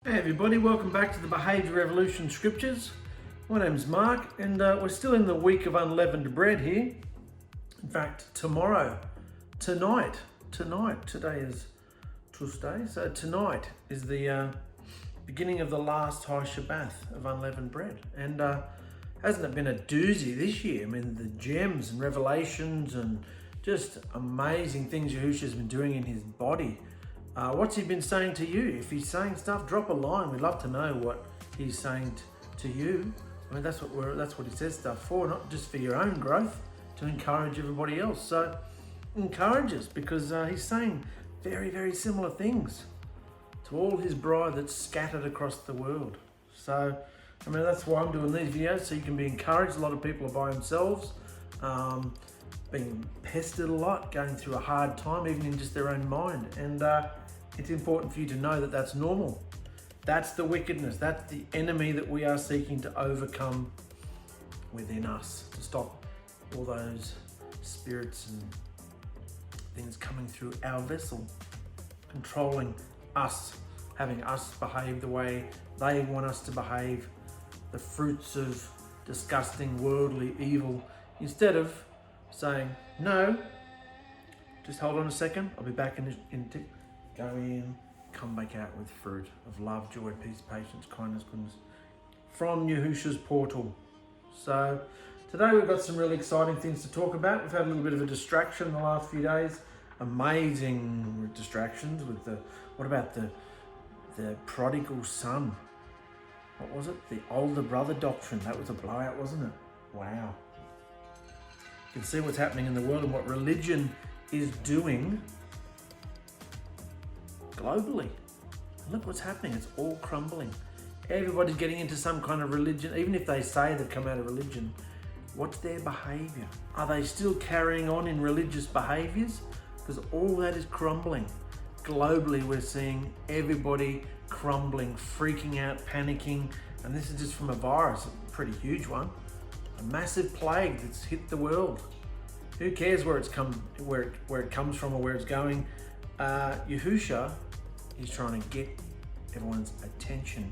Hey everybody, welcome back to the Behaviour Revolution Scriptures. My name's Mark and we're still in the week of unleavened bread here. In fact, tonight, today is Tuesday, so tonight is the beginning of the last High Shabbat of unleavened bread. And hasn't it been a doozy this year? I mean, the gems and revelations and just amazing things Yahusha's been doing in his body. What's he been saying to you? If he's saying stuff, drop a line. We'd love to know what he's saying to you. I mean, that's what he says stuff for, not just for your own growth, to encourage everybody else. So encourage us, because he's saying very, very similar things to all his bride that's scattered across the world. So, I mean, that's why I'm doing these videos, so you can be encouraged. A lot of people are by themselves, being pestered a lot, going through a hard time, even in just their own mind. And it's important for you to know that that's normal. That's the wickedness. That's the enemy that we are seeking to overcome within us, to stop all those spirits and things coming through our vessel, controlling us, having us behave the way they want us to behave, the fruits of disgusting worldly evil, instead of saying, no, just hold on a second, I'll be back in tick. Go in, come back out with fruit of love, joy, peace, patience, kindness, goodness, from Yahusha's portal. So today we've got some really exciting things to talk about. We've had a little bit of a distraction in the last few days. Amazing distractions with what about the prodigal son? What was it? The older brother doctrine. That was a blowout, wasn't it? Wow. You can see what's happening in the world and what religion is doing globally. Look what's happening. It's all crumbling. Everybody's getting into some kind of religion. Even if they say they've come out of religion, what's their behavior? Are they still carrying on in religious behaviors? Because all that is crumbling. Globally, we're seeing everybody crumbling, freaking out, panicking. And this is just from a virus, a pretty huge one. A massive plague that's hit the world. Who cares where it comes from or where it's going? Yahusha is trying to get everyone's attention,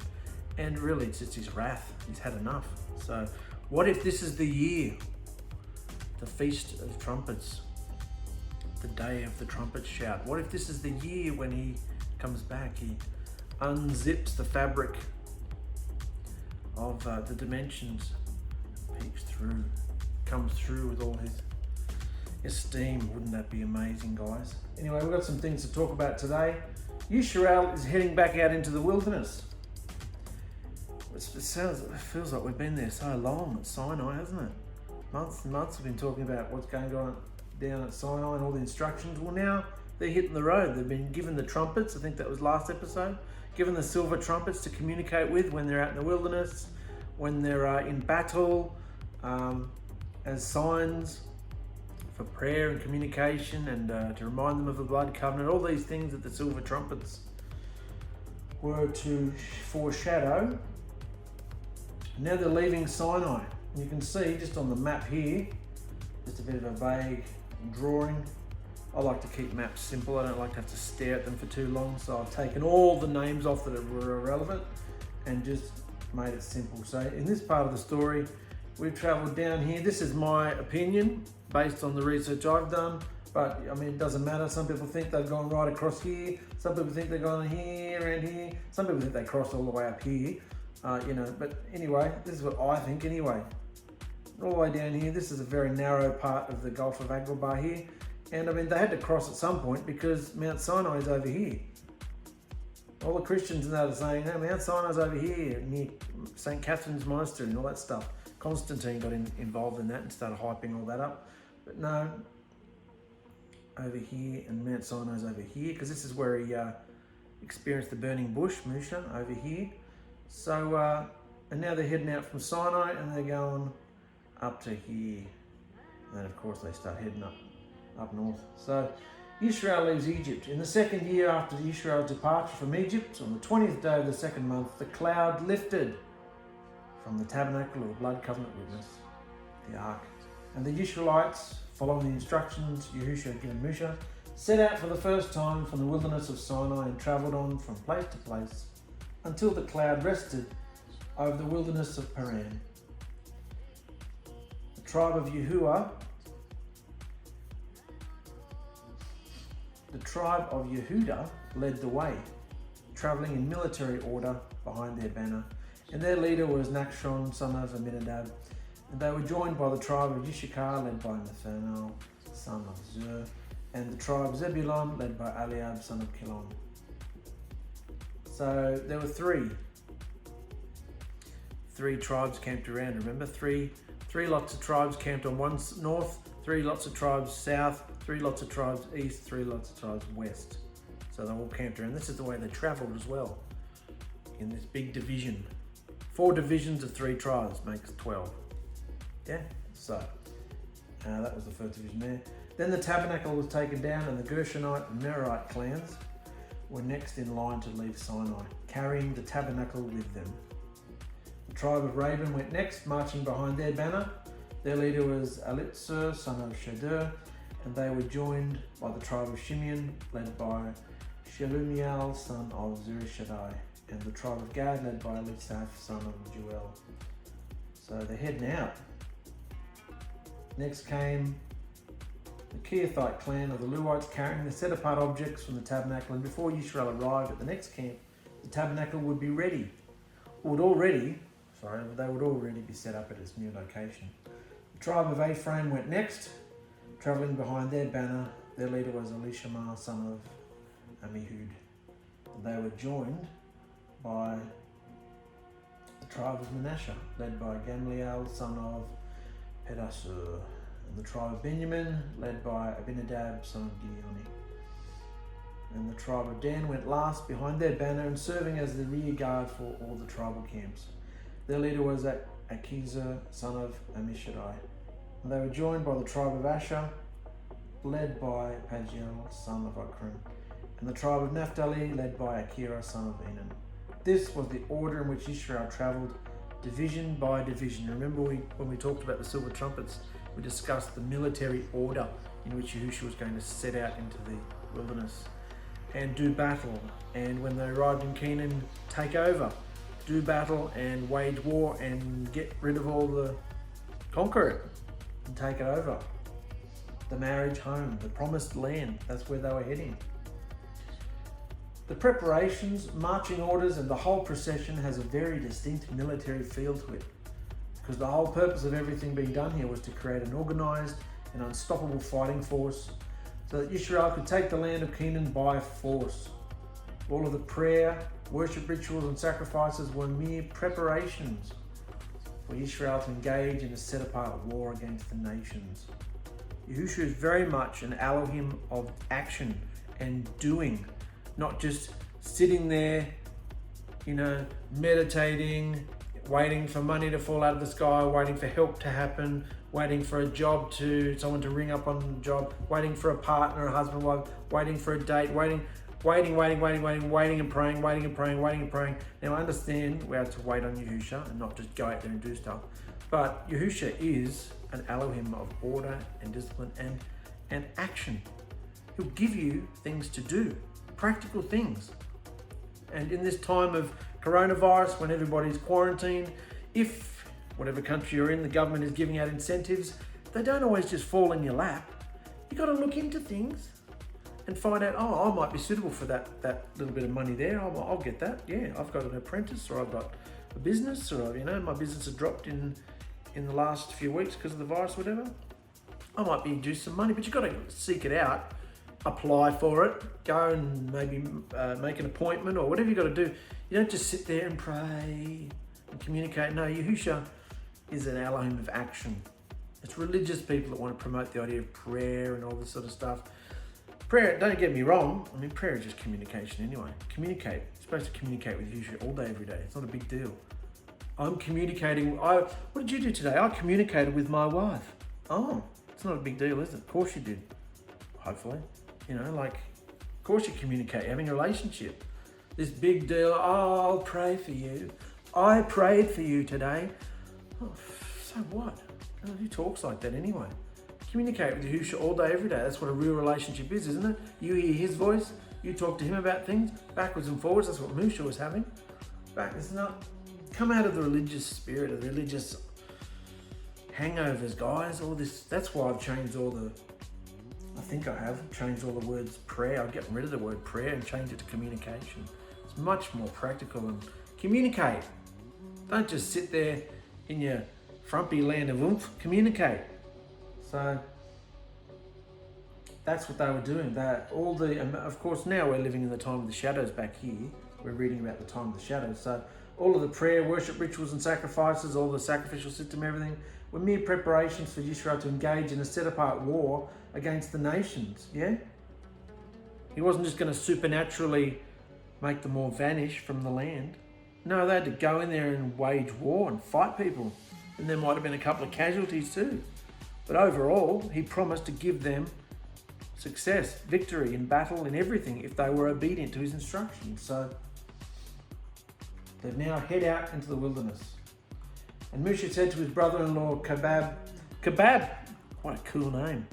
and really it's just his wrath. He's had enough. So what if this is the year, the Feast of Trumpets, the day of the trumpet shout? What if this is the year when he comes back, he unzips the fabric of the dimensions, peeks through, comes through with all his esteem? Wouldn't that be amazing, guys? Anyway, we've got some things to talk about today. Yisrael is heading back out into the wilderness. It feels like we've been there so long at Sinai, hasn't it? Months and months we've been talking about what's going on down at Sinai and all the instructions. Well, now they're hitting the road. They've been given the trumpets. I think that was last episode. Given the silver trumpets to communicate with when they're out in the wilderness, when they're in battle, as signs for prayer and communication, and to remind them of the blood covenant. All these things that the silver trumpets were to foreshadow. Now they're leaving Sinai. You can see just on the map here, just a bit of a vague drawing. I like to keep maps simple. I don't like to have to stare at them for too long, so I've taken all the names off that were irrelevant and just made it simple. So in this part of the story, we've travelled down here. This is my opinion based on the research I've done, but I mean, it doesn't matter. Some people think they've gone right across here. Some people think they've gone here and here. Some people think they crossed all the way up here, but anyway, this is what I think anyway. All the way down here, this is a very narrow part of the Gulf of Aqaba here. And I mean, they had to cross at some point because Mount Sinai is over here. All the Christians now are saying, no, Mount Sinai's over here near St. Catherine's Monastery and all that stuff. Constantine got involved in that and started hyping all that up. But no, over here, and Mount Sinai's over here, because this is where he experienced the burning bush, Musha, over here. So, and now they're heading out from Sinai and they're going up to here. And then of course they start heading up north. So Israel leaves Egypt. In the second year after Israel's departure from Egypt, on the 20th day of the second month, the cloud lifted from the tabernacle of the blood covenant witness, the ark. And the Israelites, following the instructions Yahusha had given Musha, set out for the first time from the wilderness of Sinai and travelled on from place to place until the cloud rested over the wilderness of Paran. The tribe of Yahuwah, the tribe of Yehuda led the way, travelling in military order behind their banner, and their leader was Nachshon, son of Amminadab, and they were joined by the tribe of Issachar, led by Nathanael, son of Zur, and the tribe of Zebulun, led by Eliab, son of Kilon. So there were three tribes camped around. Remember, three lots of tribes camped on one north, 3 lots of tribes south, 3 lots of tribes east, 3 lots of tribes west. So they all camped around. This is the way they travelled as well, in this big division. 4 divisions of 3 tribes makes 12. Yeah, so that was the first division there. Then the tabernacle was taken down, and the Gershonite and Merarite clans were next in line to leave Sinai, carrying the tabernacle with them. The tribe of Reuben went next, marching behind their banner. Their leader was Eliezer, son of Shedeur, and they were joined by the tribe of Shimeon, led by Shelumiel, son of Zurishaddai, and the tribe of Gad, led by Eliasaph, son of Jeuel. So they're heading out. Next came the Kehathite clan of the Lewites, carrying the set-apart objects from the tabernacle, and before Yisrael arrived at the next camp, the tabernacle would be ready. They would already be set up at its new location. The tribe of Ephraim went next, travelling behind their banner. Their leader was Elishama, son of Ammihud. They were joined by the tribe of Manasseh, led by Gamliel, son of Pedasur, and the tribe of Benjamin, led by Abinadab, son of Gideoni. And the tribe of Dan went last behind their banner and serving as the rear guard for all the tribal camps. Their leader was Achizah, son of Ammishaddai. And they were joined by the tribe of Asher, led by Pagiel, son of Okran, and the tribe of Naphtali, led by Akira, son of Enan. This was the order in which Israel travelled, division by division. Remember when we talked about the silver trumpets, we discussed the military order in which Yahusha was going to set out into the wilderness and do battle. And when they arrived in Canaan, take over, do battle and wage war and get rid of all the, conquer it and take it over. The marriage home, the promised land, that's where they were heading. The preparations, marching orders, and the whole procession has a very distinct military feel to it, because the whole purpose of everything being done here was to create an organised and unstoppable fighting force so that Israel could take the land of Canaan by force. All of the prayer, worship rituals and sacrifices were mere preparations for Israel to engage in a set-apart war against the nations. Yahusha is very much an Elohim of action and doing, not just sitting there, meditating, waiting for money to fall out of the sky, waiting for help to happen, waiting for a job someone to ring up on the job, waiting for a partner, a husband, wife, waiting for a date, waiting and praying. Now I understand we have to wait on Yahusha and not just go out there and do stuff. But Yahusha is an Elohim of order and discipline and action. He'll give you things to do, practical things. And in this time of coronavirus, when everybody's quarantined, if whatever country you're in, the government is giving out incentives, they don't always just fall in your lap. You got to look into things and find out, I might be suitable for that little bit of money there. I'll get that. Yeah, I've got an apprentice, or I've got a business, or my business has dropped in the last few weeks because of the virus, whatever. I might be due some money, but you've got to seek it out, apply for it, go and maybe make an appointment or whatever you've got to do. You don't just sit there and pray and communicate. No, Yahusha is an Elohim of action. It's religious people that want to promote the idea of prayer and all this sort of stuff. Prayer, don't get me wrong, prayer is just communication anyway. Communicate. You're supposed to communicate with Yahusha all day, every day. It's not a big deal. I'm communicating. What did you do today? I communicated with my wife. Oh, it's not a big deal, is it? Of course you did. Hopefully. Of course you communicate, having a relationship. This big deal, I'll pray for you. I prayed for you today. Oh, so what? Who talks like that anyway? Communicate with Yahusha all day, every day. That's what a real relationship is, isn't it? You hear his voice, you talk to him about things, backwards and forwards. That's what Musha was having. back. It's not, come out of the religious spirit, of the religious hangovers, guys. All this, that's why I've changed all the, I think I have changed all the words prayer. I've gotten rid of the word prayer and changed it to communication. It's much more practical and communicate. Don't just sit there in your frumpy land of oomph, communicate. So that's what they were doing. That all the, of course, now we're living in the time of the shadows back here. We're reading about the time of the shadows. So all of the prayer, worship, rituals and sacrifices, all the sacrificial system, everything, were mere preparations for Yisrael to engage in a set-apart war against the nations, yeah? He wasn't just going to supernaturally make them all vanish from the land. No, they had to go in there and wage war and fight people. And there might have been a couple of casualties too. But overall, he promised to give them success, victory in battle, in everything, if they were obedient to his instructions. So they now head out into the wilderness. And Moshe said to his brother-in-law, Kebab, what a cool name.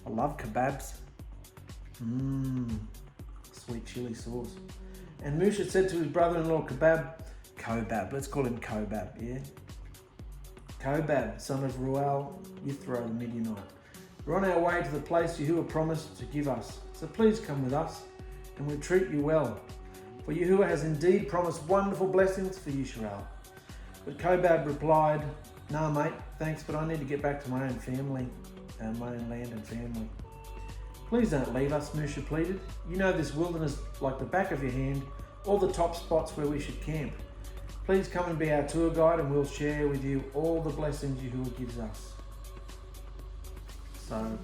I love kebabs. Sweet chili sauce. And Moshe said to his brother-in-law, Kobab, let's call him Kobab, yeah? Kobab, son of 𝗓𝗏𝗓 the Midianite. We're on our way to the place Yahuwah promised to give us. So please come with us, and we'll treat you well. For Yahuwah has indeed promised wonderful blessings for Yisrael. But Kobab replied, nah mate, thanks, but I need to get back to my own family, my own land and family. Please don't leave us, Moshe pleaded. You know this wilderness like the back of your hand, all the top spots where we should camp. Please come and be our tour guide and we'll share with you all the blessings Yahuwah gives us. So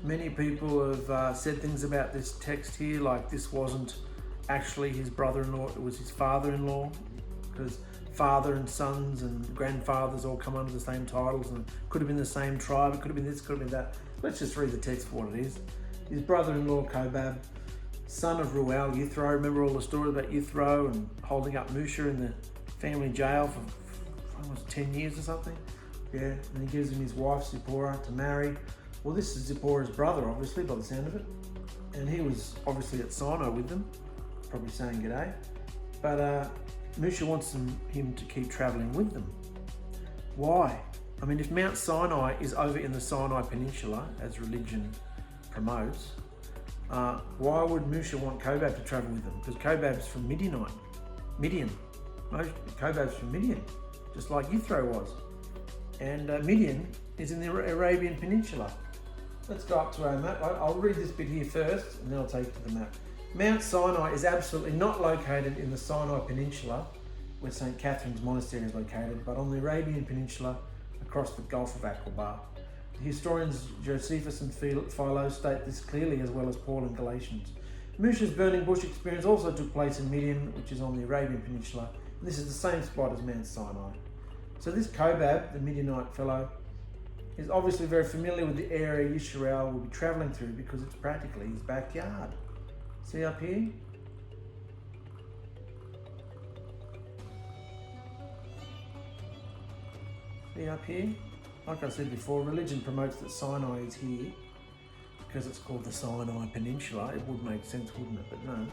many people have said things about this text here, like this wasn't actually his brother-in-law, it was his father-in-law, because father and sons and grandfathers all come under the same titles, and it could have been the same tribe, it could have been this, could have been that. Let's just read the text for what it is. His brother-in-law Kobab, son of 𝗓𝗏𝗓. Remember all the story about Yithro and holding up Moshe in the family jail for almost 10 years or something? Yeah, and he gives him his wife Zipporah to marry. Well, this is Zipporah's brother, obviously, by the sound of it. And he was obviously at Sinai with them, probably saying g'day. But Moshe wants him to keep traveling with them. Why? I mean, if Mount Sinai is over in the Sinai Peninsula, as religion promotes, why would Moshe want Kobab to travel with them? Because Kobab's from Midian. Kobab's from Midian, just like Yithro was. And Midian is in the Arabian Peninsula. Let's go up to our map. I'll read this bit here first, and then I'll take you to the map. Mount Sinai is absolutely not located in the Sinai Peninsula, where St. Catherine's Monastery is located, but on the Arabian Peninsula across the Gulf of Aqaba. The historians Josephus and Philo state this clearly, as well as Paul and Galatians. Moshe's burning bush experience also took place in Midian, which is on the Arabian Peninsula, and this is the same spot as Mount Sinai. So this Kobab, the Midianite fellow, is obviously very familiar with the area Yisrael will be travelling through because it's practically his backyard. See up here? See up here? Like I said before, religion promotes that Sinai is here because it's called the Sinai Peninsula. It would make sense, wouldn't it? But no,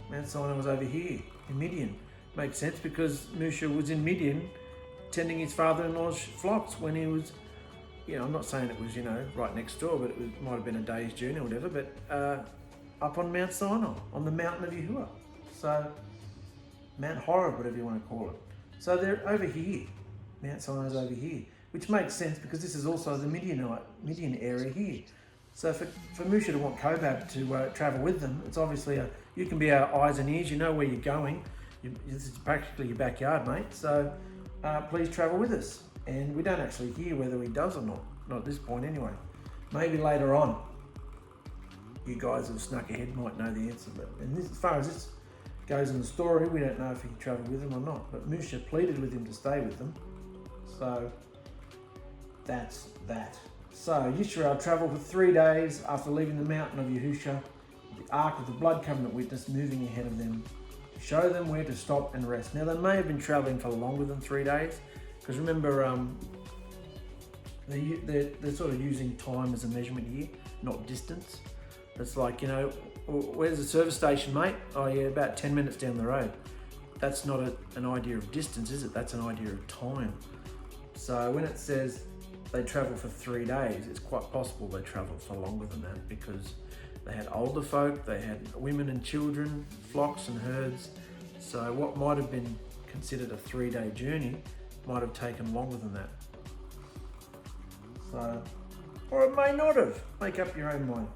Mount Sinai was over here in Midian. Makes sense because Moshe was in Midian tending his father-in-law's flocks when he was, I'm not saying it was, right next door, but it might have been a day's journey or whatever, but up on Mount Sinai, on the mountain of Yahuwah. So, Mount Horeb, whatever you want to call it. So they're over here. Mount Sinai's over here, which makes sense because this is also the Midian area here. So for Moshe to want Kobab to travel with them, it's obviously you can be our eyes and ears, you know where you're going. This is practically your backyard, mate. So please travel with us. And we don't actually hear whether he does or not at this point anyway. Maybe later on. You guys who have snuck ahead might know the answer, but as far as this goes in the story, we don't know if he travelled with them or not. But Moshe pleaded with him to stay with them, so that's that. So Yisrael travelled for 3 days after leaving the mountain of Yahusha, the Ark of the Blood Covenant Witness moving ahead of them to show them where to stop and rest. Now they may have been travelling for longer than 3 days, because remember they're sort of using time as a measurement here, not distance. It's like, where's the service station, mate? Oh yeah, about 10 minutes down the road. that's not an idea of distance, is it? That's an idea of time. So when it says they travelled for 3 days, it's quite possible they travelled for longer than that, because they had older folk, they had women and children, flocks and herds. So what might have been considered a 3-day journey might have taken longer than that. So, or it may not have. Make up your own mind.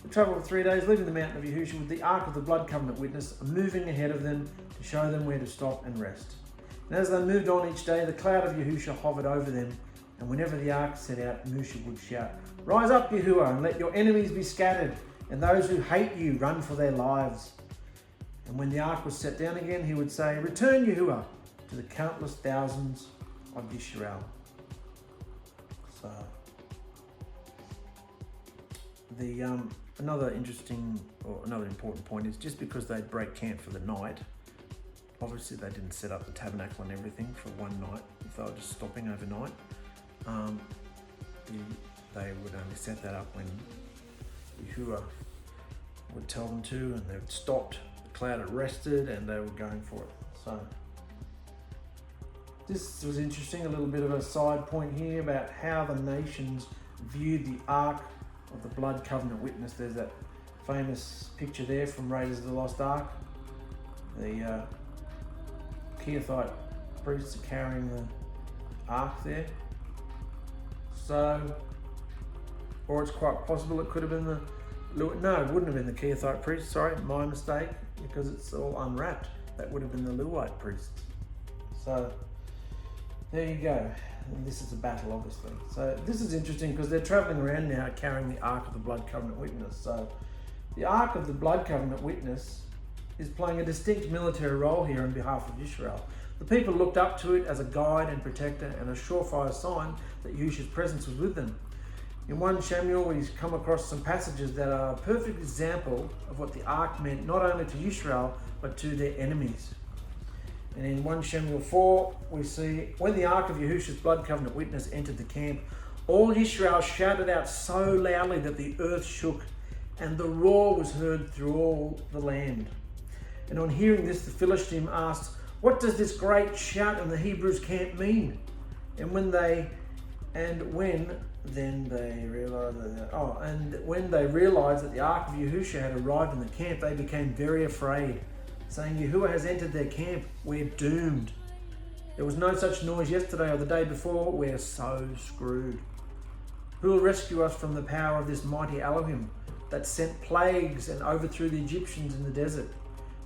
They travelled for 3 days, leaving the mountain of Yahusha with the Ark of the Blood Covenant Witness moving ahead of them to show them where to stop and rest. And as they moved on each day, the cloud of Yahusha hovered over them, and whenever the Ark set out, Musha would shout, "Rise up, Yahuwah, and let your enemies be scattered, and those who hate you run for their lives." And when the Ark was set down again, he would say, "Return, Yahuwah, to the countless thousands of Yisrael." So, another important point is, just because they'd break camp for the night, obviously they didn't set up the tabernacle and everything for one night. If they were just stopping overnight, they would only set that up when Yahuwah would tell them to, and they would stopped, the cloud had rested, and they were going for it. So this was interesting, a little bit of a side point here about how the nations viewed the Ark of the Blood Covenant Witness. There's that famous picture there from Raiders of the Lost Ark. The 𝗓𝗓𝗓 priests are carrying the Ark there. So, or it's quite possible it could have been no, it wouldn't have been the 𝗓𝗓𝗓 priests, sorry, my mistake, because it's all unwrapped. That would have been the 𝗓𝗓𝗓𝗓 priests. So, there you go. And this is a battle, obviously. So this is interesting because they're travelling around now carrying the Ark of the Blood Covenant Witness. So the Ark of the Blood Covenant Witness is playing a distinct military role here on behalf of Israel. The people looked up to it as a guide and protector and a surefire sign that Yahusha's presence was with them. In 1 Samuel, we come across some passages that are a perfect example of what the Ark meant not only to Israel, but to their enemies. And in 1 Samuel 4, we see, when the Ark of Yahusha's Blood Covenant Witness entered the camp, all Israel shouted out so loudly that the earth shook, and the roar was heard through all the land. And on hearing this, the Philistine asked, "What does this great shout in the Hebrews' camp mean?" And when they realized that the Ark of Yahusha had arrived in the camp, they became very afraid, saying, "Yahuwah has entered their camp. We're doomed. There was no such noise yesterday or the day before. We're so screwed. Who will rescue us from the power of this mighty Elohim that sent plagues and overthrew the Egyptians in the desert?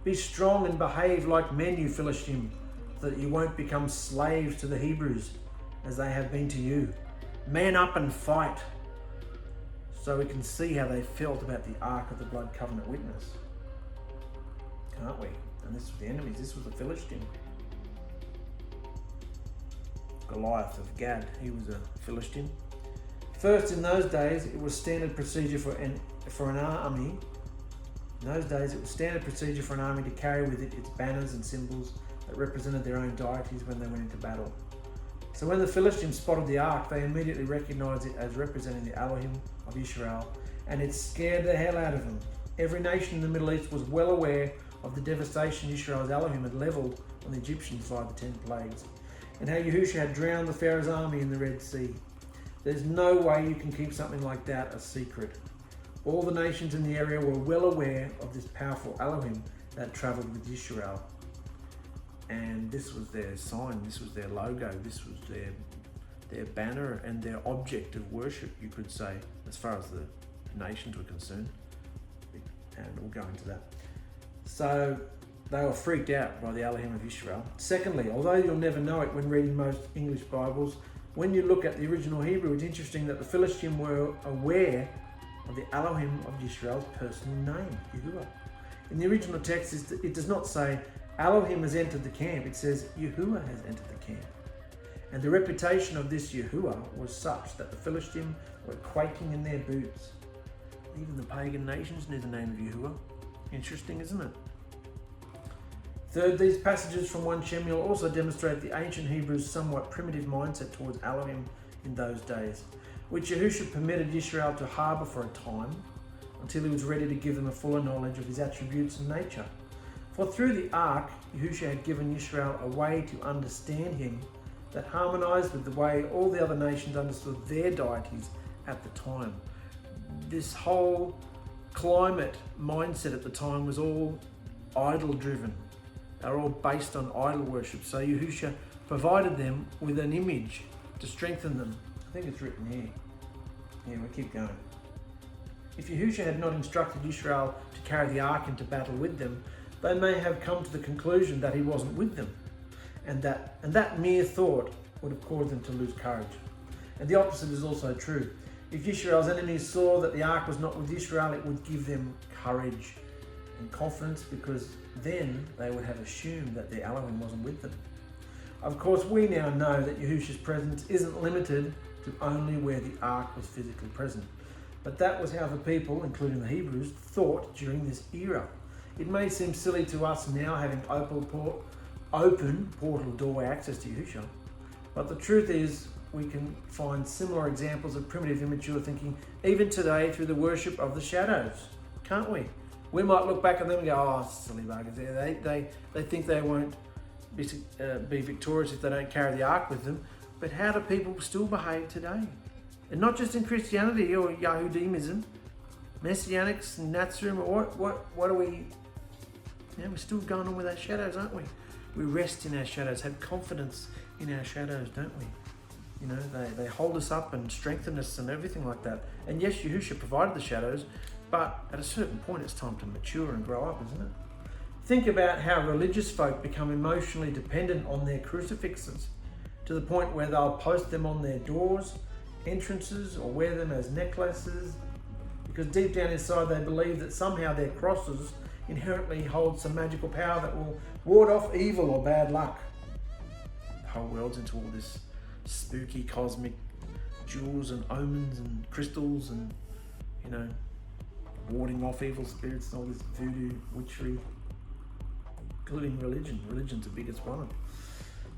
Be strong and behave like men, you Philistine, so that you won't become slaves to the Hebrews as they have been to you. Man up and fight." So we can see how they felt about the Ark of the Blood Covenant Witness, can't we? And this was the enemies. This was the Philistine. Goliath of Gad, he was a Philistine. First, in those days, it was standard procedure for an army. In those days, it was standard procedure for an army to carry with it its banners and symbols that represented their own deities when they went into battle. So when the Philistines spotted the Ark, they immediately recognized it as representing the Elohim of Israel, and it scared the hell out of them. Every nation in the Middle East was well aware of the devastation Israel's Elohim had leveled on the Egyptians via the 10 plagues, and how Yahusha had drowned the Pharaoh's army in the Red Sea. There's no way you can keep something like that a secret. All the nations in the area were well aware of this powerful Elohim that travelled with Israel. And this was their sign, this was their logo, this was their banner and their object of worship, you could say, as far as the nations were concerned. And we'll go into that. So they were freaked out by the Elohim of Israel. Secondly, although you'll never know it when reading most English Bibles, when you look at the original Hebrew, it's interesting that the Philistines were aware of the Elohim of Israel's personal name, Yahuwah. In the original text, it does not say Elohim has entered the camp. It says Yahuwah has entered the camp. And the reputation of this Yahuwah was such that the Philistines were quaking in their boots. Even the pagan nations knew the name of Yahuwah. Interesting, isn't it? Third, these passages from 1 Samuel also demonstrate the ancient Hebrews' somewhat primitive mindset towards Elohim in those days, which Yahusha permitted Israel to harbour for a time until he was ready to give them a fuller knowledge of his attributes and nature. For through the ark, Yahusha had given Yisrael a way to understand him that harmonized with the way all the other nations understood their deities at the time. This whole climate mindset at the time was all idol driven. They were all based on idol worship. So Yahusha provided them with an image to strengthen them. I think it's written here. Yeah, we'll keep going. If Yahusha had not instructed Israel to carry the ark into battle with them, they may have come to the conclusion that he wasn't with them, and that mere thought would have caused them to lose courage. And the opposite is also true. If Israel's enemies saw that the ark was not with Israel, it would give them courage and confidence, because then they would have assumed that their Elohim wasn't with them. Of course, we now know that Yahusha's presence isn't limited to only where the ark was physically present. But that was how the people, including the Hebrews, thought during this era. It may seem silly to us now, having open portal doorway access to Yahusha, but the truth is we can find similar examples of primitive immature thinking even today through the worship of the shadows, can't we? We might look back at them and go, oh, silly buggers, they think they won't be victorious if they don't carry the ark with them. But how do people still behave today? And not just in Christianity or Yahudimism, Messianics, Nazism, or what are we? We're still going on with our shadows, aren't we? We rest in our shadows, have confidence in our shadows, don't we? You know, they hold us up and strengthen us and everything like that. And yes, Yahusha provided the shadows, but at a certain point it's time to mature and grow up, isn't it? Think about how religious folk become emotionally dependent on their crucifixes to the point where they'll post them on their doors, entrances, or wear them as necklaces, because deep down inside they believe that somehow their crosses inherently hold some magical power that will ward off evil or bad luck. The whole world's into all this spooky cosmic jewels and omens and crystals and, you know, warding off evil spirits and all this voodoo witchery, including religion. Religion's the biggest one.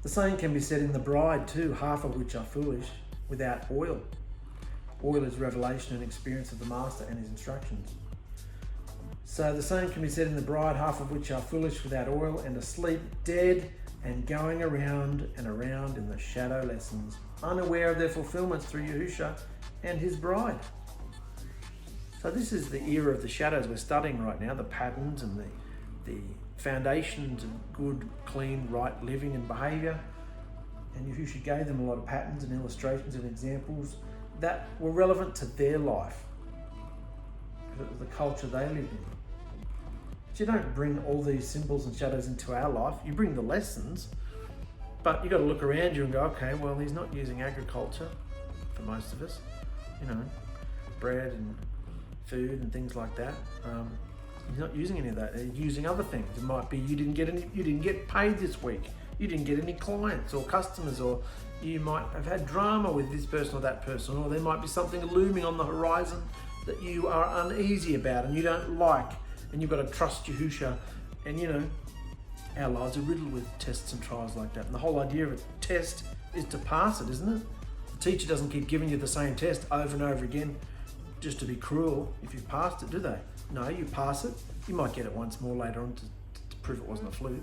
The same can be said in the bride too, half of which are foolish without oil. Oil is revelation and experience of the master and his instructions. So the same can be said in the bride, half of which are foolish without oil and asleep, dead, and going around and around in the shadow lessons, unaware of their fulfillments through Yahusha and his bride. So this is the era of the shadows we're studying right now, the patterns and the foundations of good, clean, right living and behaviour. And Yahusha gave them a lot of patterns and illustrations and examples that were relevant to their life, because it was the culture they lived in. But you don't bring all these symbols and shadows into our life. You bring the lessons, but you've got to look around you and go, okay, well, he's not using agriculture for most of us, you know, bread and food and things like that. He's not using any of that. He's using other things. It might be you didn't get paid this week. You didn't get any clients or customers, or you might have had drama with this person or that person, or there might be something looming on the horizon that you are uneasy about and you don't like, and you've got to trust Yahusha. And you know, our lives are riddled with tests and trials like that. And the whole idea of a test is to pass it, isn't it? The teacher doesn't keep giving you the same test over and over again just to be cruel if you've passed it, do they? No, you pass it. You might get it once more later on to prove it wasn't a fluke.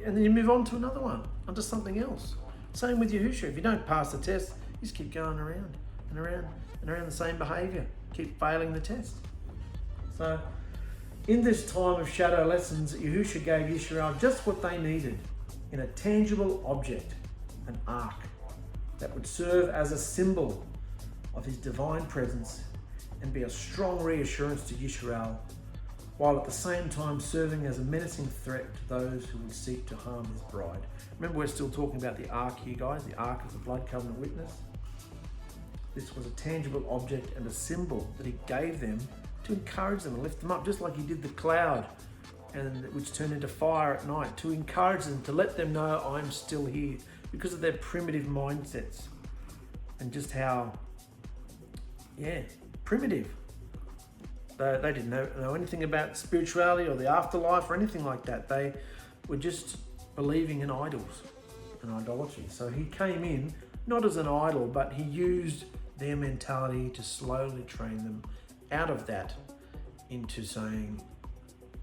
And then you move on to another one, onto something else. Same with Yahusha. If you don't pass the test, you just keep going around and around and around the same behaviour. Keep failing the test. So, in this time of shadow lessons, Yahusha gave Israel just what they needed in a tangible object, an ark, that would serve as a symbol of his divine presence and be a strong reassurance to Israel, while at the same time serving as a menacing threat to those who would seek to harm his bride. Remember, we're still talking about the ark here, guys, the ark of the blood covenant witness. This was a tangible object and a symbol that he gave them to encourage them and lift them up, just like he did the cloud, and which turned into fire at night, to encourage them, to let them know I'm still here, because of their primitive mindsets and just how, primitive. They didn't know anything about spirituality or the afterlife or anything like that. They were just believing in idols and idolatry. So he came in not as an idol, but he used their mentality to slowly train them out of that into saying,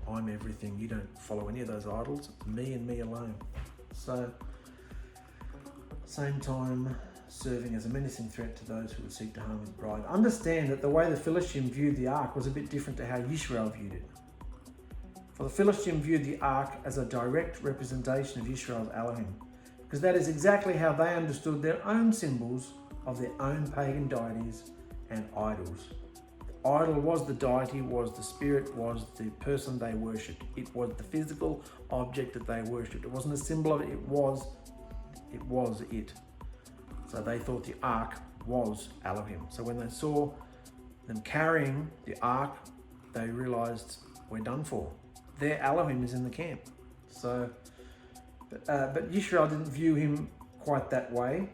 I'm everything. You don't follow any of those idols. It's me and me alone. So, same time, serving as a menacing threat to those who would seek to harm his bride. Understand that the way the Philistine viewed the ark was a bit different to how Yisrael viewed it. For the Philistine viewed the ark as a direct representation of Yisrael's Elohim, because that is exactly how they understood their own symbols of their own pagan deities and idols. The idol was the deity, was the spirit, was the person they worshipped. It was the physical object that they worshipped. It wasn't a symbol of it, it was it. So they thought the ark was Elohim. So when they saw them carrying the ark, they realized we're done for. Their Elohim is in the camp. So, but Yisrael didn't view him quite that way.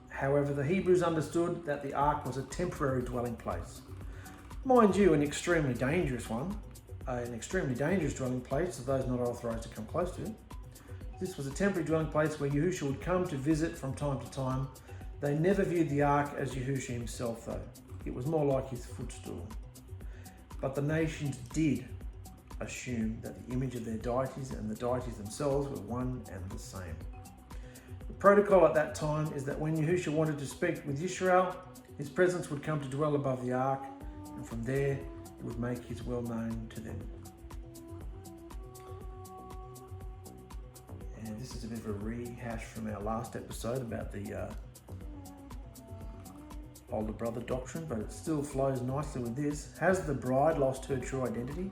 However, the Hebrews understood that the ark was a temporary dwelling place. Mind you, an extremely dangerous one. An extremely dangerous dwelling place for those not authorized to come close to it. This was a temporary dwelling place where Yahusha would come to visit from time to time. They never viewed the ark as Yahusha himself though. It was more like his footstool. But the nations did assume that the image of their deities and the deities themselves were one and the same. The protocol at that time is that when Yahusha wanted to speak with Yisrael, his presence would come to dwell above the ark, and from there it would make his will known to them. And this is a bit of a rehash from our last episode about the older brother doctrine, but it still flows nicely with this. Has the bride lost her true identity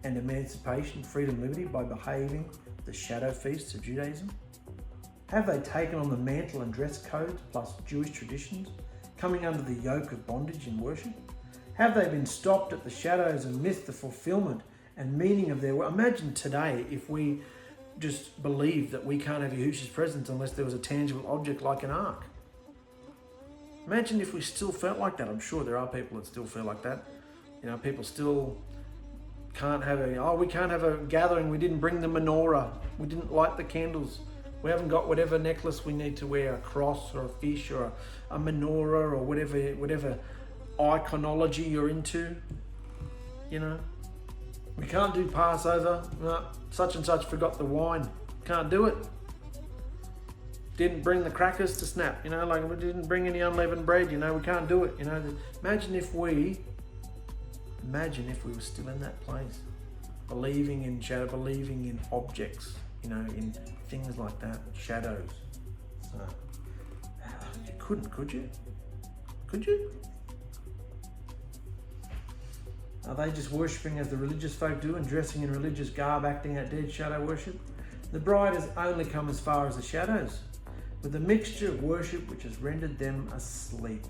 and emancipation, freedom, liberty by behaving the shadow feasts of Judaism? Have they taken on the mantle and dress codes plus Jewish traditions, coming under the yoke of bondage in worship? Have they been stopped at the shadows and missed the fulfillment and meaning of their work? Imagine today if we just believed that we can't have Yahusha's presence unless there was a tangible object like an ark. Imagine if we still felt like that. I'm sure there are people that still feel like that. You know, people still can't have we can't have a gathering. We didn't bring the menorah. We didn't light the candles. We haven't got whatever necklace we need to wear, a cross or a fish or a menorah or whatever iconology you're into. You know, we can't do Passover. No, such and such forgot the wine. Can't do it. Didn't bring the crackers to snap. You know, like we didn't bring any unleavened bread. You know, we can't do it. You know, imagine if we were still in that place, believing in shadow, believing in objects. You know, in things like that, shadows. So, you couldn't, could you? Could you? Are they just worshipping as the religious folk do and dressing in religious garb, acting out dead shadow worship? The bride has only come as far as the shadows, with a mixture of worship which has rendered them asleep.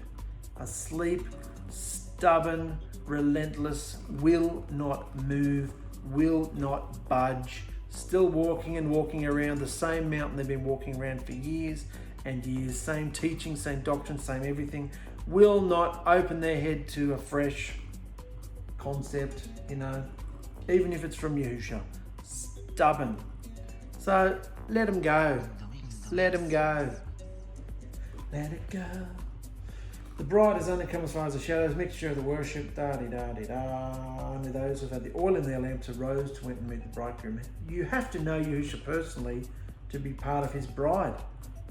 Asleep, stubborn, relentless, will not move, will not budge, still walking and walking around the same mountain they've been walking around for years and years, same teaching, same doctrine, same everything, will not open their head to a fresh concept, you know, even if it's from Yahusha. Stubborn. So let them go. Let them go. Let it go. The bride has only come as far as the shadows, mixture of the worship, da-di-da-di-da. Only those who've had the oil in their lamps arose to went and meet the bridegroom. You have to know Yahusha personally to be part of his bride,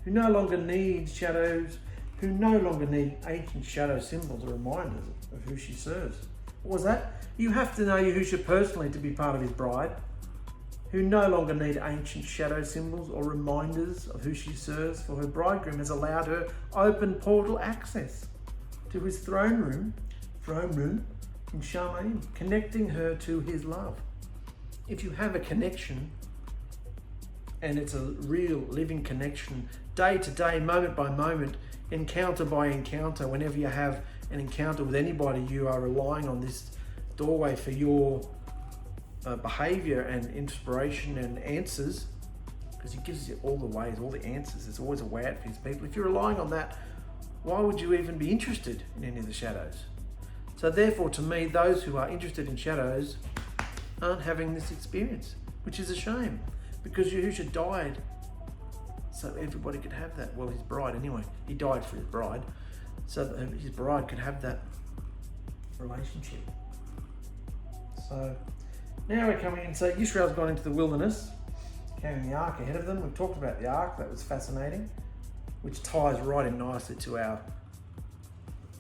who no longer needs shadows, who no longer need ancient shadow symbols or reminders of who she serves. What was that? You have to know Yahusha personally to be part of his bride, who no longer need ancient shadow symbols or reminders of who she serves, for her bridegroom has allowed her open portal access to his throne room in 𝔹𝕖𝕙𝕒𝕚, connecting her to his love. If you have a connection, and it's a real living connection, day to day, moment by moment, encounter by encounter, whenever you have an encounter with anybody, you are relying on this doorway for your behavior and inspiration and answers, because he gives you all the ways, all the answers. There's always a way out for his people. If you're relying on that, why would you even be interested in any of the shadows? So therefore, to me, those who are interested in shadows aren't having this experience, which is a shame, because Yahusha died so everybody could have that. Well, his bride anyway. He died for his bride, so that his bride could have that relationship. So Now we're coming in. So Yisrael's gone into the wilderness, carrying the ark ahead of them. We've talked about the ark. That was fascinating, which ties right in nicely to our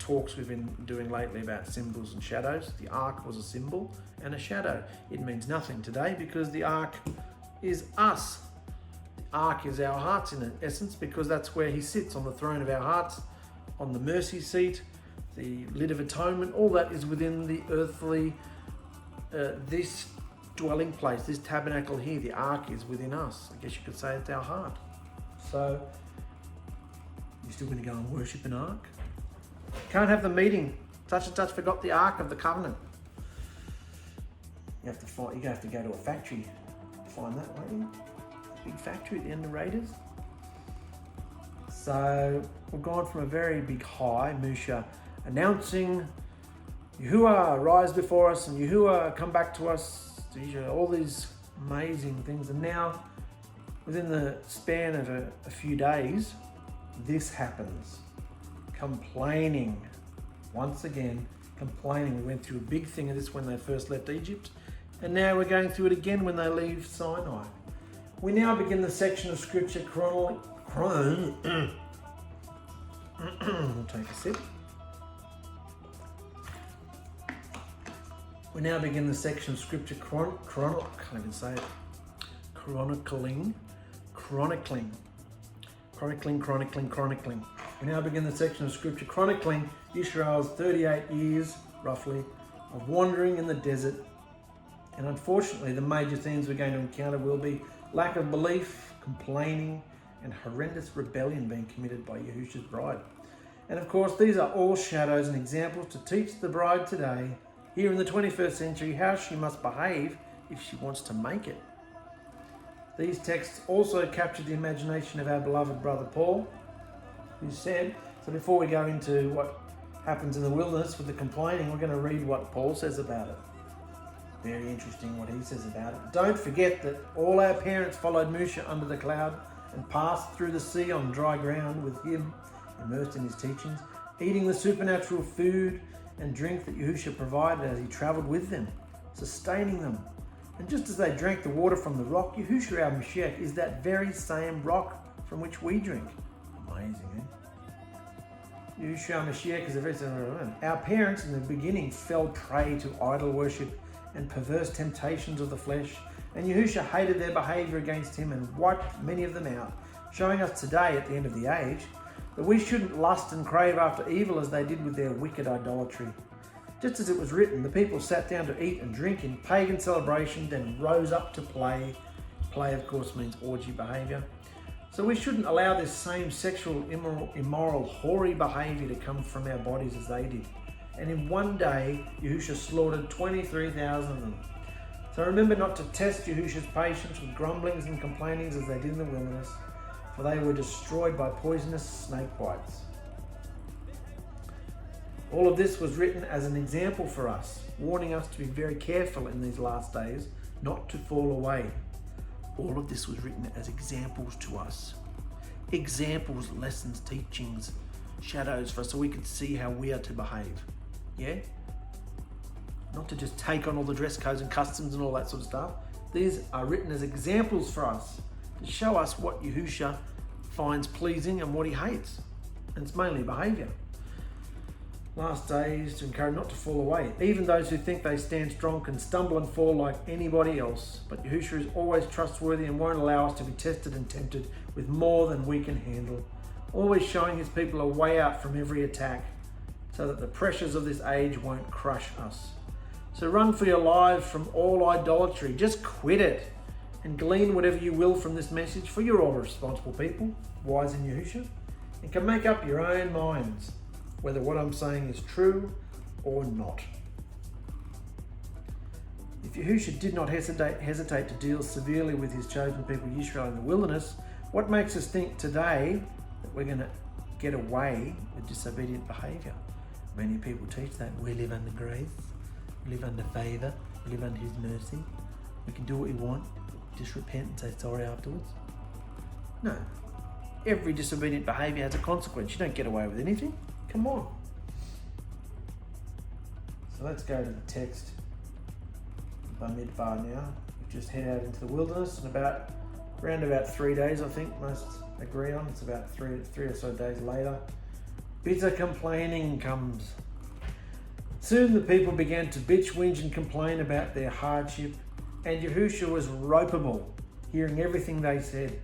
talks we've been doing lately about symbols and shadows. The ark was a symbol and a shadow. It means nothing today because the ark is us. The ark is our hearts in essence, because that's where he sits, on the throne of our hearts, on the mercy seat, the lid of atonement. All that is within the earthly, this dwelling place, this tabernacle here. The ark is within us. I guess you could say it's our heart. So you're still going to go and worship an ark? Can't have the meeting. Such and such forgot the Ark of the Covenant. You're going to have to go to a factory to find that, won't you? A big factory at the end of Raiders. So we've gone from a very big high, Musha announcing, Yahuwah, rise before us, and Yahuwah, come back to us. All these amazing things. And now, within the span of a few days, this happens. Complaining. Once again, complaining. We went through a big thing of this when they first left Egypt, and now we're going through it again when they leave Sinai. We now begin the section of scripture we'll take a sip. We now begin the section of scripture chronicling. We now begin the section of scripture chronicling Israel's 38 years, roughly, of wandering in the desert. And unfortunately, the major themes we're going to encounter will be lack of belief, complaining, and horrendous rebellion being committed by Yahusha's bride. And of course, these are all shadows and examples to teach the bride today, here in the 21st century, how she must behave if she wants to make it. These texts also captured the imagination of our beloved brother Paul, who said, so before we go into what happens in the wilderness with the complaining, we're going to read what Paul says about it. Very interesting what he says about it. Don't forget that all our parents followed Moshe under the cloud and passed through the sea on dry ground with him, immersed in his teachings, eating the supernatural food and drink that Yahusha provided as he traveled with them, sustaining them. And just as they drank the water from the rock, Yahusha our Mashiach is that very same rock from which we drink. Amazing, eh? Yahusha our Mashiach is the very same rock. Our parents in the beginning fell prey to idol worship and perverse temptations of the flesh, and Yahusha hated their behavior against him and wiped many of them out, showing us today at the end of the age that we shouldn't lust and crave after evil as they did with their wicked idolatry. Just as it was written, the people sat down to eat and drink in pagan celebration, then rose up to play. Play, of course, means orgy behavior. So we shouldn't allow this same sexual, immoral, hoary behavior to come from our bodies as they did. And in one day, Yahusha slaughtered 23,000 of them. So remember not to test Yahusha's patience with grumblings and complainings as they did in the wilderness, for they were destroyed by poisonous snake bites. All of this was written as an example for us, warning us to be very careful in these last days, not to fall away. All of this was written as examples to us. Examples, lessons, teachings, shadows for us, so we could see how we are to behave. Yeah? Not to just take on all the dress codes and customs and all that sort of stuff. These are written as examples for us to show us what Yahusha finds pleasing and what he hates. And it's mainly behavior. Last days to encourage not to fall away. Even those who think they stand strong can stumble and fall like anybody else. But Yahusha is always trustworthy and won't allow us to be tested and tempted with more than we can handle. Always showing his people a way out from every attack so that the pressures of this age won't crush us. So run for your lives from all idolatry. Just quit it and glean whatever you will from this message, for you're all responsible people, wise in Yahusha, and can make up your own minds whether what I'm saying is true or not. If Yahusha did not hesitate to deal severely with his chosen people, Israel, in the wilderness, what makes us think today that we're going to get away with disobedient behavior? Many people teach that we live under grace, we live under favour, we live under his mercy. We can do what we want, just repent and say sorry afterwards. No. Every disobedient behaviour has a consequence. You don't get away with anything. Come on. So let's go to the text. BAMIDBAR now. We just head out into the wilderness and around about 3 days, I think most agree on. It's about three or so days later. Bitter complaining comes. Soon the people began to bitch, whinge and complain about their hardship, and Yahusha was ropeable, hearing everything they said.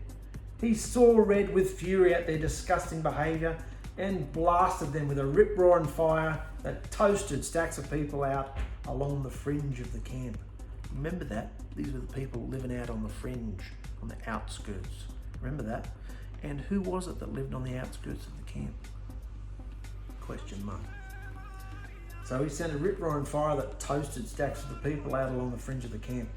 He saw red with fury at their disgusting behaviour and blasted them with a rip-roaring fire that toasted stacks of people out along the fringe of the camp. Remember that? These were the people living out on the fringe, on the outskirts. Remember that? And who was it that lived on the outskirts of the camp? Question mark. So he sent a rip-roaring fire that toasted stacks of the people out along the fringe of the camp.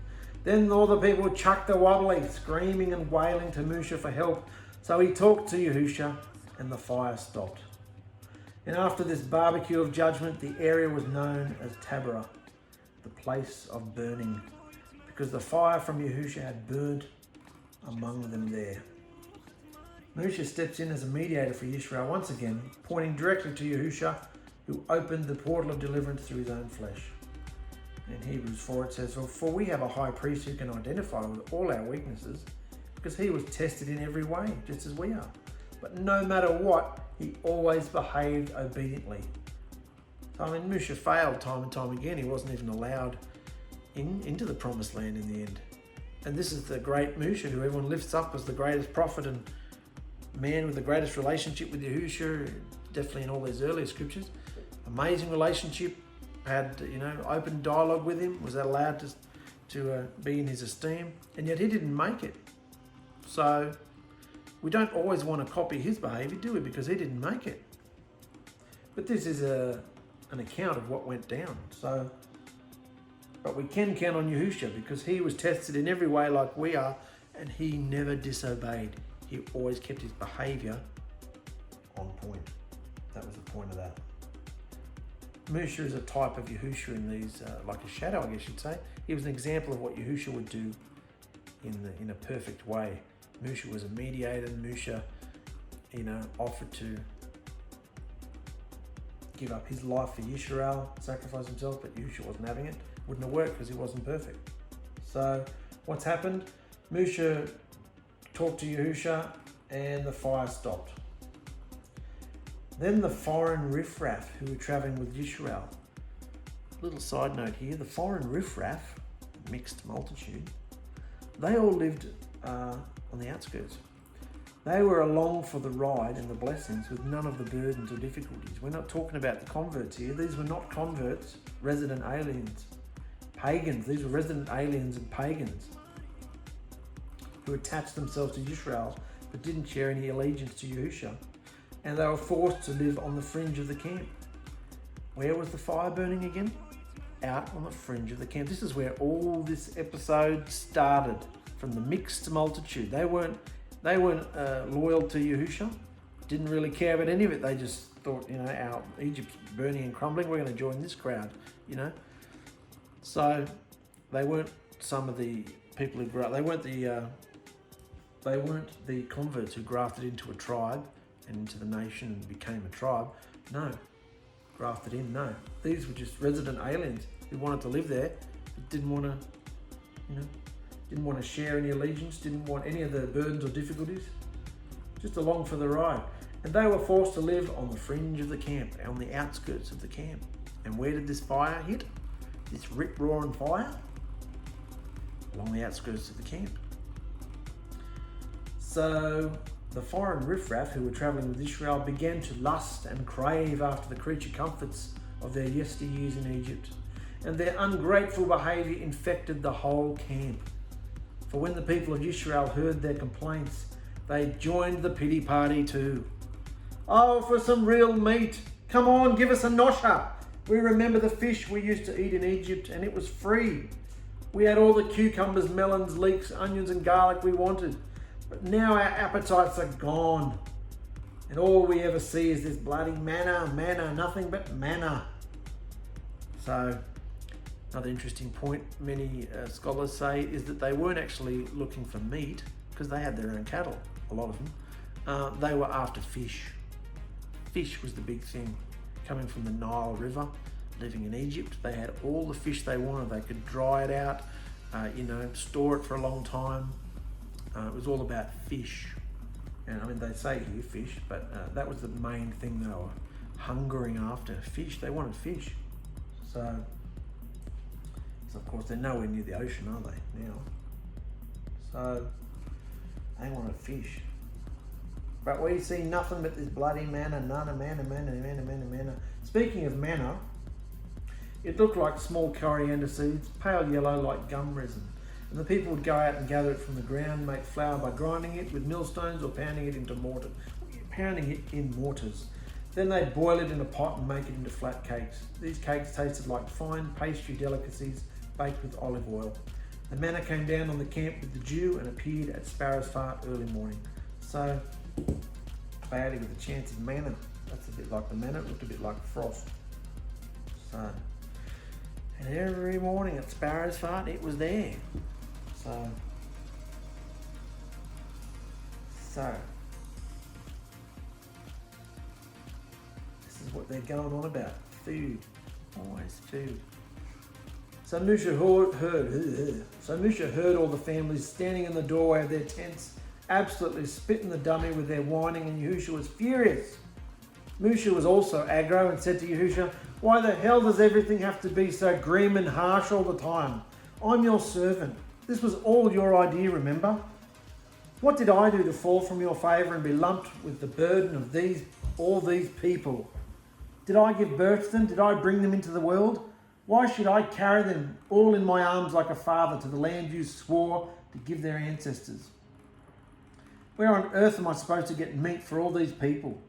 Then all the people chucked the wobbly, screaming and wailing to Musha for help. So he talked to Yahusha and the fire stopped. And after this barbecue of judgment, the area was known as Taberah, the place of burning, because the fire from Yahusha had burnt among them there. Musha steps in as a mediator for Yisrael once again, pointing directly to Yahusha, who opened the portal of deliverance through his own flesh. In Hebrews 4 it says, "Well, for we have a high priest who can identify with all our weaknesses, because he was tested in every way, just as we are. But no matter what, he always behaved obediently." So, I mean, Musha failed time and time again. He wasn't even allowed into the promised land in the end. And this is the great Musha, who everyone lifts up as the greatest prophet and man with the greatest relationship with Yahusha, definitely in all these earlier scriptures. Amazing relationship, had open dialogue with him, was allowed to be in his esteem, and yet he didn't make it. So we don't always want to copy his behaviour, do we? Because he didn't make it. But this is an account of what went down. But we can count on Yahusha because he was tested in every way like we are, and he never disobeyed. He always kept his behaviour on point. That was the point of that. Musha is a type of Yahusha in these, like a shadow, I guess you'd say. He was an example of what Yahusha would do in a perfect way. Musha was a mediator. Musha, offered to give up his life for Yisrael, sacrifice himself, but Yahusha wasn't having it. Wouldn't have worked because he wasn't perfect. So what's happened? Musha talked to Yahusha and the fire stopped. Then the foreign riffraff who were travelling with Yisrael. Little side note here, the foreign riffraff, mixed multitude, they all lived on the outskirts. They were along for the ride and the blessings with none of the burdens or difficulties. We're not talking about the converts here. These were not converts, resident aliens, pagans. These were resident aliens and pagans who attached themselves to Yisrael but didn't share any allegiance to Yahusha. And they were forced to live on the fringe of the camp. Where was the fire burning again? Out on the fringe of the camp. This is where all this episode started, from the mixed multitude. They weren't loyal to Yahusha, didn't really care about any of it. They just thought, our Egypt's burning and crumbling, we're going to join this crowd, So they weren't some of the people who they weren't the converts who grafted into a tribe and into the nation and became a tribe. No. Grafted in, no. These were just resident aliens who wanted to live there, but didn't want to share any allegiance, didn't want any of the burdens or difficulties, just along for the ride. And they were forced to live on the fringe of the camp, on the outskirts of the camp. And where did this fire hit? This rip-roaring fire? Along the outskirts of the camp. So the foreign riffraff who were travelling with Israel began to lust and crave after the creature comforts of their yesteryears in Egypt, and their ungrateful behaviour infected the whole camp. For when the people of Israel heard their complaints, they joined the pity party too. "Oh, for some real meat! Come on, give us a nosha! We remember the fish we used to eat in Egypt, and it was free. We had all the cucumbers, melons, leeks, onions and garlic we wanted. But now our appetites are gone, and all we ever see is this bloody manna, nothing but manna." So, another interesting point many scholars say is that they weren't actually looking for meat, because they had their own cattle, a lot of them. They were after fish. Fish was the big thing, coming from the Nile River. living in Egypt. They had all the fish they wanted. They could dry it out, store it for a long time. It was all about fish. And I mean, they say here fish, but that was the main thing they were hungering after. Fish. They wanted fish. So of course they're nowhere near the ocean, are they, now? So they wanted fish. But we see nothing but this bloody manna, manna. Speaking of manna, it looked like small coriander seeds, pale yellow like gum resin. And the people would go out and gather it from the ground, make flour by grinding it with millstones or pounding it in mortars. Then they'd boil it in a pot and make it into flat cakes. These cakes tasted like fine pastry delicacies baked with olive oil. The manna came down on the camp with the dew and appeared at sparrow's fart early morning. So, cloudy with a chance of manna. That's a bit like the manna, it looked a bit like frost. So, and every morning at sparrow's fart, it was there. So, this is what they're going on about. Food. Always food. So Musha heard all the families standing in the doorway of their tents, absolutely spitting the dummy with their whining, and Yahusha was furious. Musha was also aggro and said to Yahusha, "Why the hell does everything have to be so grim and harsh all the time? I'm your servant. This was all your idea, remember? What did I do to fall from your favour and be lumped with the burden of all these people? Did I give birth to them? Did I bring them into the world? Why should I carry them all in my arms like a father to the land you swore to give their ancestors? Where on earth am I supposed to get meat for all these people?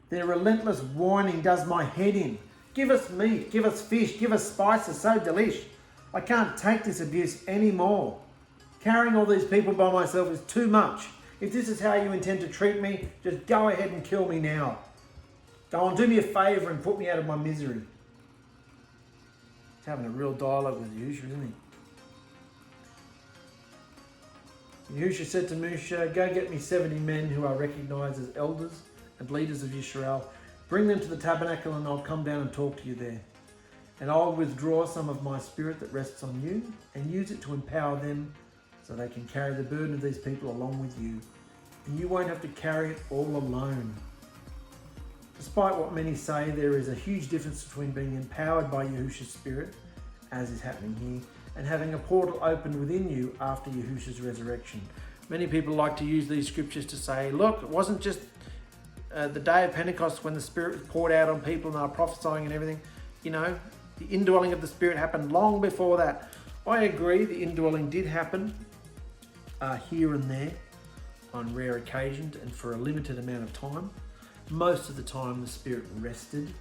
Their relentless whining does my head in. Give us meat, give us fish, give us spices, so delish. I can't take this abuse anymore. Carrying all these people by myself is too much. If this is how you intend to treat me, just go ahead and kill me now. Go on, do me a favour and put me out of my misery." He's having a real dialogue with Yahusha, isn't he? Yahusha said to Musha, "Go get me 70 men who are recognised as elders and leaders of Yisrael. Bring them to the tabernacle and I'll come down and talk to you there. And I'll withdraw some of my spirit that rests on you and use it to empower them so they can carry the burden of these people along with you. And you won't have to carry it all alone." Despite what many say, there is a huge difference between being empowered by Yahusha's spirit, as is happening here, and having a portal opened within you after Yahusha's resurrection. Many people like to use these scriptures to say, look, it wasn't just the day of Pentecost when the Spirit was poured out on people and they were prophesying and everything. The indwelling of the Spirit happened long before that. I agree, the indwelling did happen here and there on rare occasions and for a limited amount of time. Most of the time the Spirit rested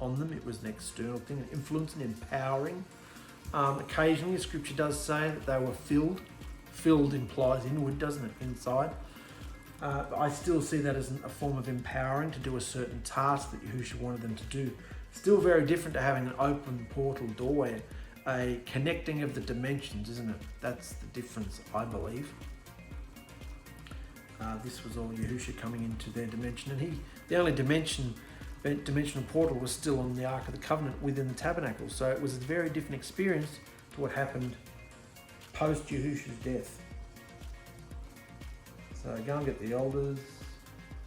on them. It was an external thing, an influence and empowering. Occasionally the scripture does say that they were filled. Filled implies inward, doesn't it? Inside. I still see that as a form of empowering to do a certain task that Yahusha wanted them to do. Still very different to having an open portal doorway, a connecting of the dimensions, isn't it? That's the difference, I believe. This was all Yahusha coming into their dimension, and the only dimensional portal was still on the Ark of the Covenant within the tabernacle. So it was a very different experience to what happened post Yahusha's death. So go and get the elders.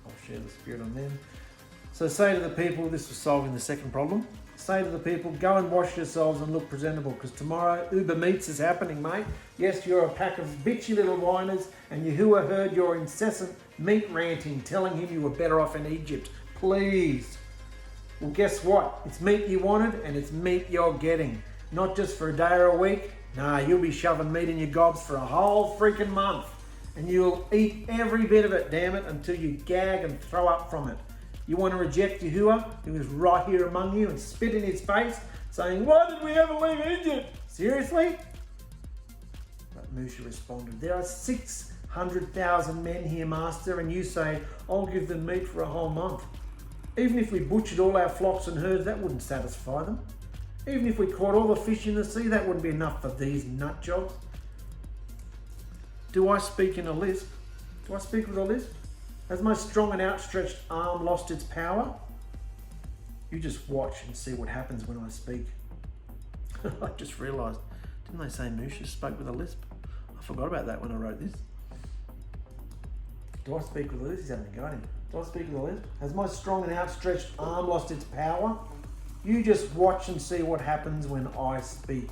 I'll share the Spirit on them. So say to the people, this was solving the second problem. Say to the people, go and wash yourselves and look presentable, because tomorrow Uber Meats is happening, mate. Yes, you're a pack of bitchy little whiners, and Yahuwah heard your incessant meat ranting, telling him you were better off in Egypt. Please. Well, guess what? It's meat you wanted, and it's meat you're getting. Not just for a day or a week. Nah, you'll be shoving meat in your gobs for a whole freaking month. And you'll eat every bit of it, damn it, until you gag and throw up from it. You want to reject Yahuwah, who is right here among you, and spit in his face, saying, why did we ever leave Egypt? Seriously? But Musha responded, there are 600,000 men here, master, and you say, I'll give them meat for a whole month. Even if we butchered all our flocks and herds, that wouldn't satisfy them. Even if we caught all the fish in the sea, that wouldn't be enough for these nut jobs. Do I speak in a lisp? Do I speak with a lisp? Has my strong and outstretched arm lost its power? You just watch and see what happens when I speak. I just realised, didn't they say Musha spoke with a lisp? I forgot about that when I wrote this. Do I speak with a lisp? He's having a go at him. Do I speak with a lisp? Has my strong and outstretched arm lost its power? You just watch and see what happens when I speak.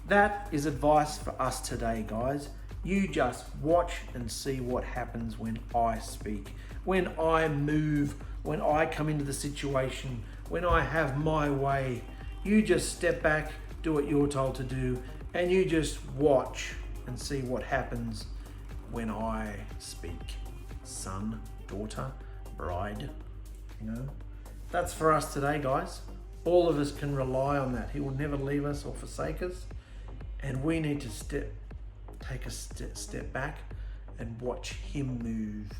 That is advice for us today, guys. You just watch and see what happens when I speak, when I move, when I come into the situation, when I have my way. You just step back, do what you're told to do, and you just watch and see what happens when I speak. Son, daughter, bride, you know. That's for us today, guys. All of us can rely on that. He will never leave us or forsake us. And we need to take a step back and watch him move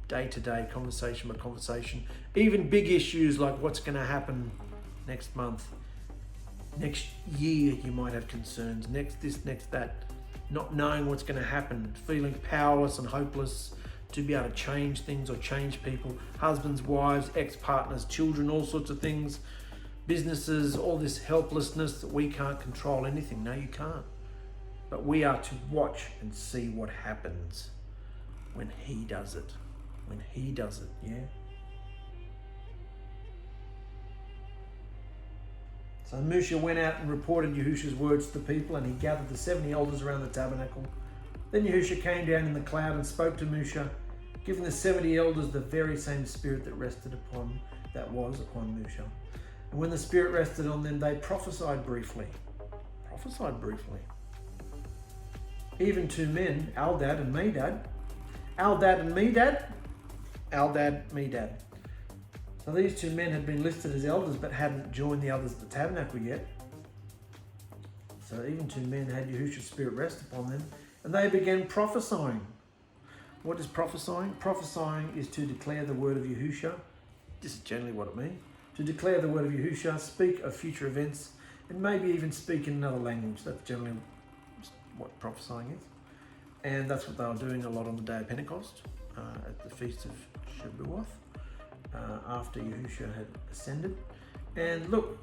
day to day, conversation by conversation. Even big issues like what's going to happen next month, next year. You might have concerns, next this, next that, not knowing what's going to happen, feeling powerless and hopeless to be able to change things or change people, husbands, wives, ex-partners, children, all sorts of things, businesses, all this helplessness that we can't control anything. No, you can't. But we are to watch and see what happens when he does it. When he does it, yeah? So Musha went out and reported Yahusha's words to the people, and he gathered the 70 elders around the tabernacle. Then Yahusha came down in the cloud and spoke to Musha, giving the 70 elders the very same spirit that was upon Musha. And when the spirit rested on them, they prophesied briefly. Even two men, 𝔹𝕙𝕗𝕚 and 𝗪𝕗𝕚. So these two men had been listed as elders but hadn't joined the others at the tabernacle yet. So even two men had Yahusha's spirit rest upon them, and they began prophesying. What is prophesying? Prophesying is to declare the word of Yahusha. This is generally what it means. To declare the word of Yahusha, speak of future events, and maybe even speak in another language. That's generally what prophesying is. And that's what they were doing a lot on the day of Pentecost, at the feast of Shavuot, after Yahusha had ascended. And look,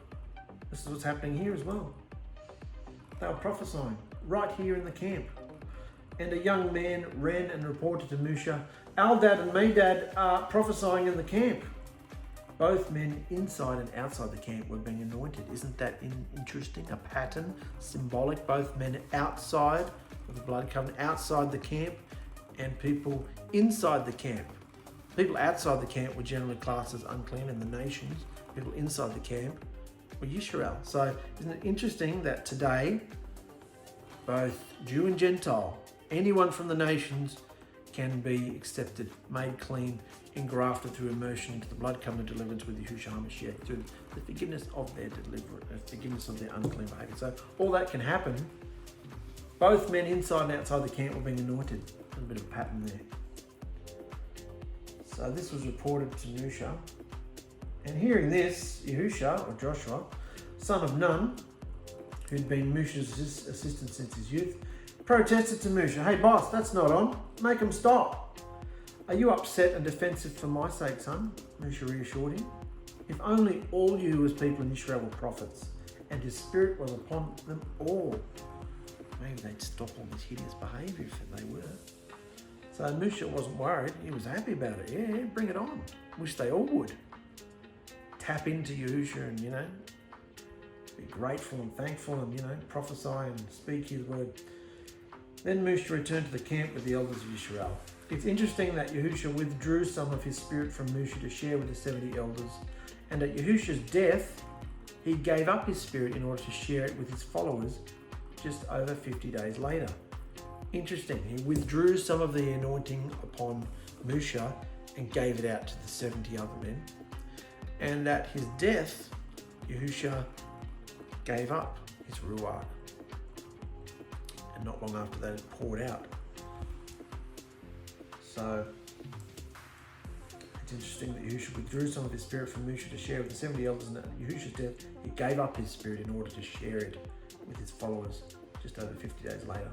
this is what's happening here as well. They were prophesying right here in the camp. And a young man ran and reported to Musha, 𝔹𝕙𝕗 and 𝗪𝕗𝕗 are prophesying in the camp. Both men inside and outside the camp were being anointed. Isn't that interesting? A pattern, symbolic. Both men outside of the blood covenant, outside the camp, and people inside the camp. People outside the camp were generally classed as unclean in the nations. People inside the camp were Yisrael. So isn't it interesting that today, both Jew and Gentile, anyone from the nations can be accepted, made clean, engrafted through immersion into the blood covenant deliverance with Yahusha HaMashiach, through the forgiveness of their forgiveness of their unclean behavior. So all that can happen. Both men inside and outside the camp were being anointed. There's a bit of a pattern there. So this was reported to Musha. And hearing this, Yahusha, or Joshua, son of Nun, who'd been Musha's assistant since his youth, protested to Musha, "Hey boss, that's not on. Make him stop. Are you upset and defensive for my sake, son?" Musha reassured him. "If only all you as people in Israel were prophets, and his spirit was upon them all. Maybe they'd stop all this hideous behaviour if they were." So Musha wasn't worried. He was happy about it. Yeah, bring it on. Wish they all would. Tap into Yahusha and, be grateful and thankful and, prophesy and speak his word. Then Musha returned to the camp with the elders of Israel. It's interesting that Yahusha withdrew some of his spirit from Musha to share with the 70 elders. And at Yahusha's death, he gave up his spirit in order to share it with his followers just over 50 days later. Interesting. He withdrew some of the anointing upon Musha and gave it out to the 70 other men. And at his death, Yahusha gave up his ruach. And not long after that, it poured out. So it's interesting that Yahusha withdrew some of his spirit from Musha to share with the 70 elders, and at Yahusha's death, he gave up his spirit in order to share it with his followers just over 50 days later.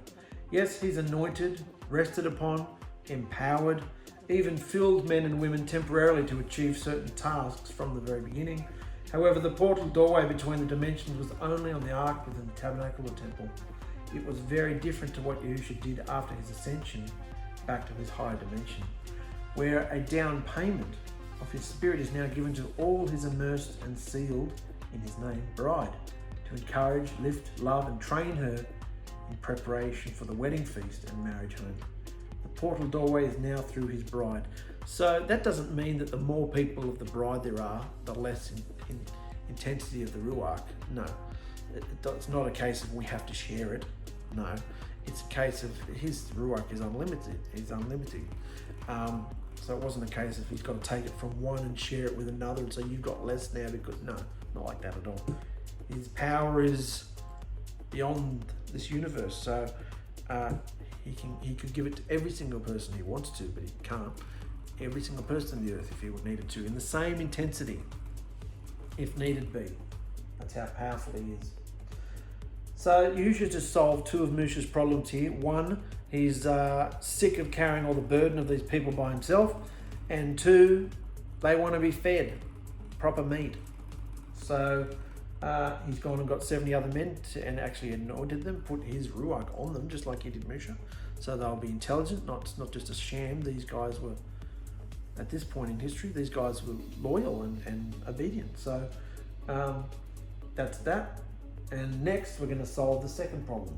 Yes, he's anointed, rested upon, empowered, even filled men and women temporarily to achieve certain tasks from the very beginning. However, the portal doorway between the dimensions was only on the ark within the tabernacle or temple. It was very different to what Yahusha did after his ascension back to his higher dimension, where a down payment of his spirit is now given to all his immersed and sealed in his name bride, to encourage, lift, love and train her in preparation for the wedding feast and marriage home. The portal doorway is now through his bride. So that doesn't mean that the more people of the bride there are, the less in intensity of the Ruach. No, it's not a case of we have to share it. No, it's a case of his Ruach is unlimited. He's unlimited. So it wasn't a case of he's got to take it from one and share it with another and say you've got less now because, no, not like that at all. His power is beyond this universe. So he could give it to every single person he wants to, but he can't. Every single person on the earth if he would needed to, in the same intensity, if needed be. That's how powerful he is. So Yahusha just solved two of Musha's problems here. One, he's sick of carrying all the burden of these people by himself. And two, they want to be fed proper meat. So he's gone and got 70 other men and actually anointed them, put his Ruach on them, just like he did Musha. So they'll be intelligent, not just a sham. These guys were, at this point in history, these guys were loyal and obedient. So that's that. And next we're going to solve the second problem.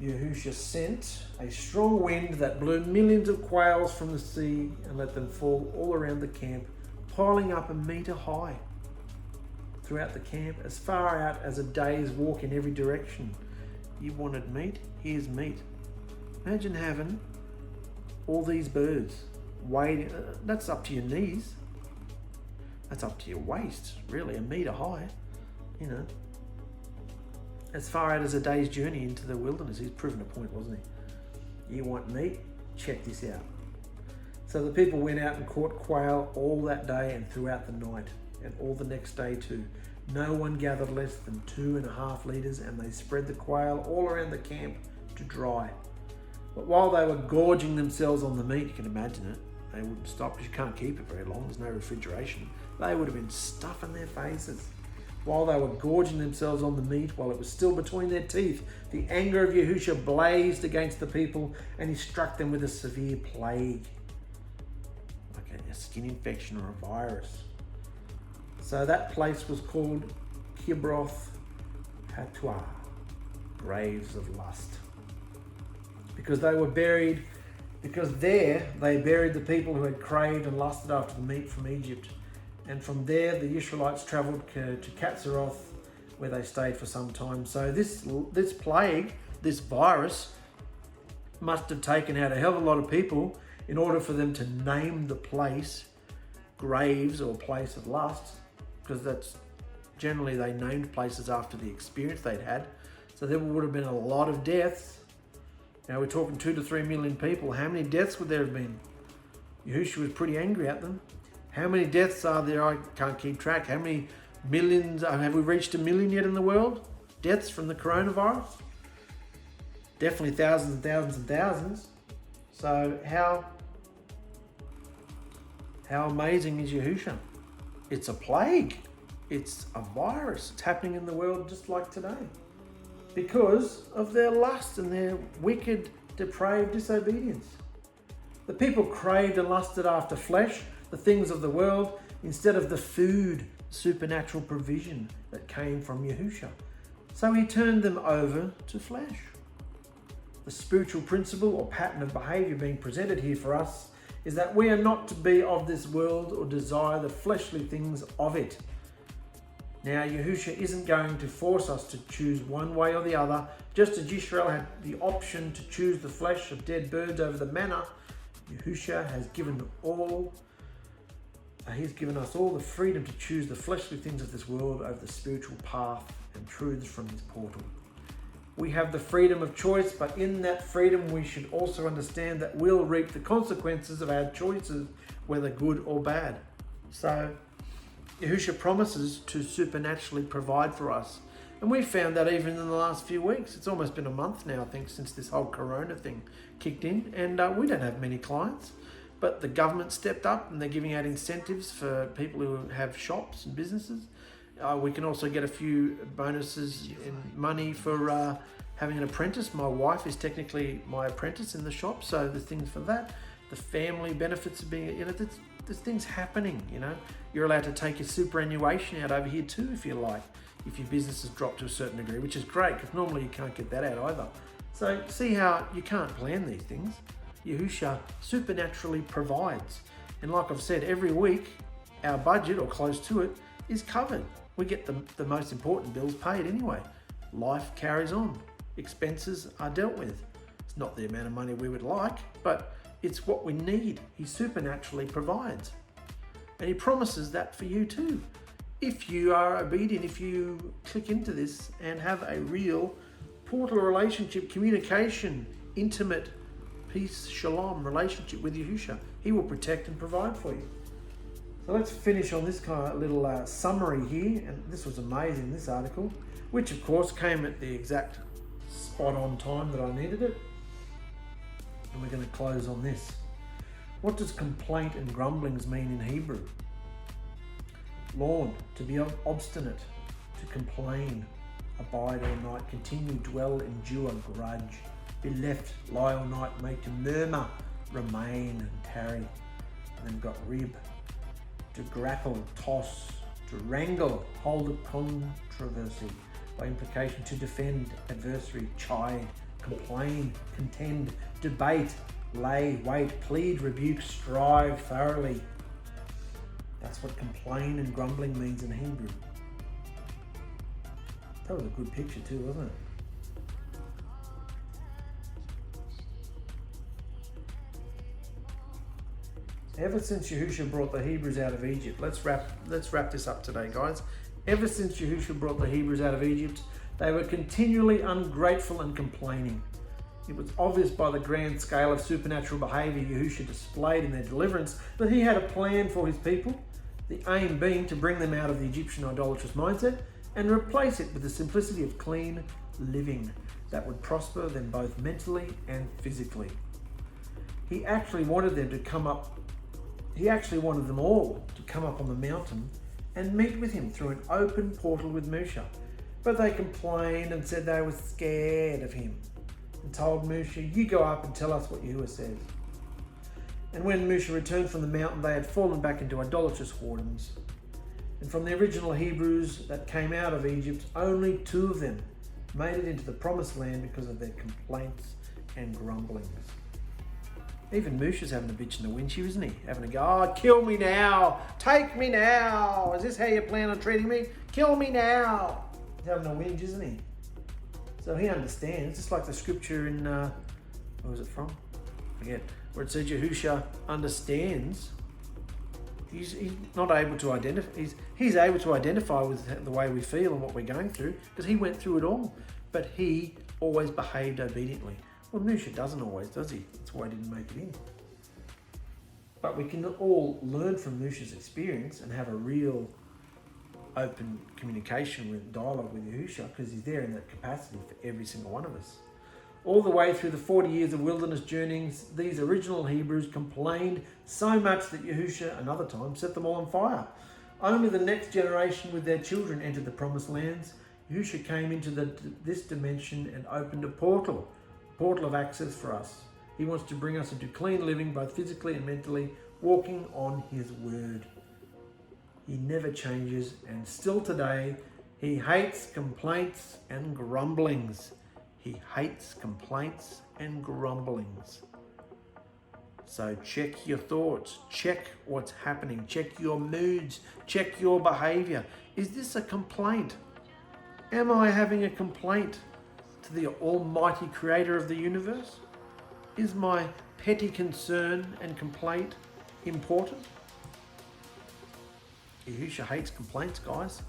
Yahusha sent a strong wind that blew millions of quails from the sea and let them fall all around the camp, piling up 1 meter high throughout the camp, as far out as a day's walk in every direction. You wanted meat? Here's meat. Imagine having all these birds wading. That's up to your knees. That's up to your waist, really, 1 meter high. You know, as far out as a day's journey into the wilderness. He's proven a point, wasn't he? You want meat? Check this out. So the people went out and caught quail all that day and throughout the night, and all the next day too. No one gathered less than 2.5 liters, and they spread the quail all around the camp to dry. But while they were gorging themselves on the meat, you can imagine it, they wouldn't stop because you can't keep it very long. There's no refrigeration. They would have been stuffing their faces. While they were gorging themselves on the meat, while it was still between their teeth, the anger of Yahusha blazed against the people, and he struck them with a severe plague, like a skin infection or a virus. So that place was called 𝗪𝗧𝗪𝗏, graves of lust, because they were buried. Because there they buried the people who had craved and lusted after the meat from Egypt. And from there, the Israelites travelled to 𝗪𝗪𝗪, where they stayed for some time. So this plague, this virus, must have taken out a hell of a lot of people in order for them to name the place graves or place of lust, because that's generally they named places after the experience they'd had. So there would have been a lot of deaths. Now we're talking 2 to 3 million people. How many deaths would there have been? Yahusha was pretty angry at them. How many deaths are there? I can't keep track. How many millions? Have we reached 1 million yet in the world? Deaths from the coronavirus? Definitely thousands and thousands and thousands. So how amazing is Yahusha? It's a plague. It's a virus. It's happening in the world just like today, because of their lust and their wicked, depraved disobedience. The people craved and lusted after flesh, the things of the world, instead of the food, supernatural provision that came from Yahusha. So he turned them over to flesh. The spiritual principle or pattern of behavior being presented here for us is that we are not to be of this world or desire the fleshly things of it. Now, Yahusha isn't going to force us to choose one way or the other. Just as Israel had the option to choose the flesh of dead birds over the manna, Yahusha has given He's given us all the freedom to choose the fleshly things of this world over the spiritual path and truths from his portal. We have the freedom of choice, but in that freedom we should also understand that we'll reap the consequences of our choices, whether good or bad. So Yahusha promises to supernaturally provide for us And we found that even in the last few weeks. It's almost been a month now, I think, since this whole corona thing kicked in. And we don't have many clients. But the government stepped up and they're giving out incentives for people who have shops and businesses. We can also get a few bonuses in money for having an apprentice. My wife is technically my apprentice in the shop, so there's things for that. The family benefits of being, there's things happening, You're allowed to take your superannuation out over here too, if you like, if your business has dropped to a certain degree, which is great, because normally you can't get that out either. So see how you can't plan these things. Yahusha supernaturally provides. And like I've said, every week, our budget, or close to it, is covered. We get the most important bills paid anyway. Life carries on. Expenses are dealt with. It's not the amount of money we would like, but it's what we need. He supernaturally provides. And he promises that for you too. If you are obedient, if you click into this and have a real portal relationship, communication, intimate, peace, shalom relationship with Yahusha, he will protect and provide for you. So let's finish on this kind of little summary here. And this was amazing, this article, which of course came at the exact spot on time that I needed it. And we're going to close on this. What does complaint and grumblings mean in Hebrew? Lord, to be obstinate, to complain, abide all night, continue, dwell, endure, grudge, be left, lie all night, make to murmur, remain and tarry. And then we've got rib, to grapple, toss, to wrangle, hold a controversy, by implication to defend, adversary, chide, complain, contend, debate, lay, wait, plead, rebuke, strive thoroughly. That's what complain and grumbling means in Hebrew. That was a good picture too, wasn't it? Ever since Yahusha brought the Hebrews out of Egypt, let's wrap this up today, guys. Ever since Yahusha brought the Hebrews out of Egypt, they were continually ungrateful and complaining. It was obvious by the grand scale of supernatural behaviour Yahusha displayed in their deliverance that he had a plan for his people, the aim being to bring them out of the Egyptian idolatrous mindset and replace it with the simplicity of clean living that would prosper them both mentally and physically. He actually wanted them all to come up on the mountain and meet with him through an open portal with Musha. But they complained and said they were scared of him and told Musha, you go up and tell us what Yahuwah says. And when Musha returned from the mountain, they had fallen back into idolatrous whoredoms. And from the original Hebrews that came out of Egypt, only 2 of them made it into the promised land because of their complaints and grumblings. Even Musha's having a bitch in the windshield, isn't he? Having a go, oh, kill me now, take me now. Is this how you plan on treating me? Kill me now. He's having a whinge, isn't he? So he understands. It's just like the scripture in, where was it from? I forget. Where it says Yahusha understands. He's not able to identify. He's able to identify with the way we feel and what we're going through because he went through it all. But he always behaved obediently. Well, Musha doesn't always, does he? That's why he didn't make it in. But we can all learn from Musha's experience and have a real open communication with dialogue with Yahusha because he's there in that capacity for every single one of us. All the way through the 40 years of wilderness journeyings, these original Hebrews complained so much that Yahusha, another time, set them all on fire. Only the next generation with their children entered the promised lands. Yahusha came into this dimension and opened a portal of access for us. He wants to bring us into clean living, both physically and mentally, walking on his word. He never changes, and still today, he hates complaints and grumblings. He hates complaints and grumblings. So check your thoughts, check what's happening, check your moods, check your behavior. Is this a complaint? Am I having a complaint to the almighty creator of the universe? Is my petty concern and complaint important? Yahusha hates complaints, guys.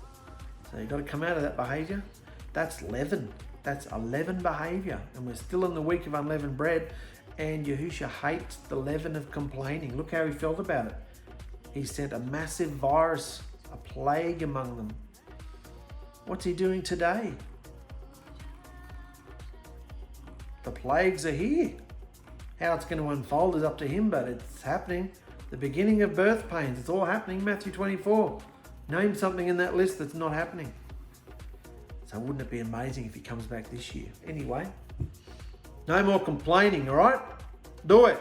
So you've got to come out of that behavior. That's leaven. That's leaven behavior. And we're still in the week of unleavened bread. And Yahusha hates the leaven of complaining. Look how he felt about it. He sent a massive virus, a plague among them. What's he doing today? The plagues are here. How it's going to unfold is up to him, but it's happening. The beginning of birth pains, it's all happening. Matthew 24. Name something in that list that's not happening. So wouldn't it be amazing if he comes back this year? Anyway, no more complaining, all right? Do it.